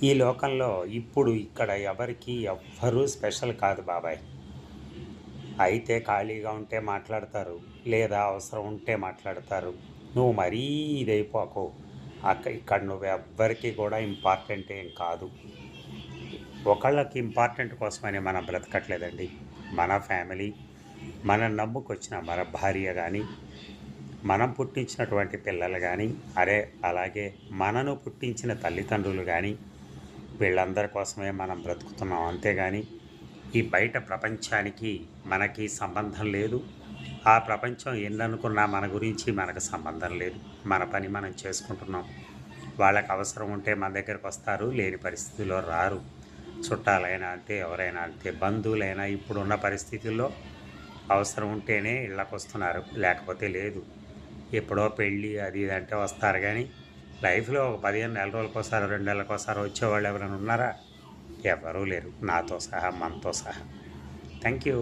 ఈ లోకంలో ఇప్పుడు ఇక్కడ ఎవరికి ఎవ్వరూ స్పెషల్ కాదు బాబాయ్. అయితే ఖాళీగా ఉంటే మాట్లాడతారు, లేదా అవసరం ఉంటే మాట్లాడతారు. నువ్వు మరీ ఇదైపోకు. ఇక్కడ నువ్వు ఎవ్వరికి కూడా ఇంపార్టెంట్ ఏం కాదు. ఒకళ్ళకి ఇంపార్టెంట్ కోసమని మనం బ్రతకట్లేదండి. మన ఫ్యామిలీ, మనం నమ్ముకొచ్చిన మన భార్య కానీ, మనం పుట్టించినటువంటి పిల్లలు కానీ, అలాగే మనను పుట్టించిన తల్లిదండ్రులు కానీ, వీళ్ళందరి కోసమే మనం బ్రతుకుతున్నాం. అంతేగాని ఈ బయట ప్రపంచానికి మనకి సంబంధం లేదు. ఆ ప్రపంచం ఎన్ననుకున్నా మన గురించి మనకు సంబంధం లేదు. మన పని మనం చేసుకుంటున్నాం. వాళ్ళకి అవసరం ఉంటే మన దగ్గరకు వస్తారు, లేని పరిస్థితుల్లో రారు. చుట్టాలైనా అంతే, ఎవరైనా అంతే, బంధువులైనా ఇప్పుడున్న పరిస్థితుల్లో అవసరం ఉంటేనే ఇళ్ళకు వస్తున్నారు, లేకపోతే లేదు. ఎప్పుడో పెళ్ళి అది ఇది అంటే వస్తారు, కానీ లైఫ్లో ఒక 15 నెల రోజులకోసారి 2 నెలలకోసారి వచ్చేవాళ్ళు ఎవరైనా ఉన్నారా? ఎవరూ లేరు, నాతో సహా, మనతో సహా. Thank you.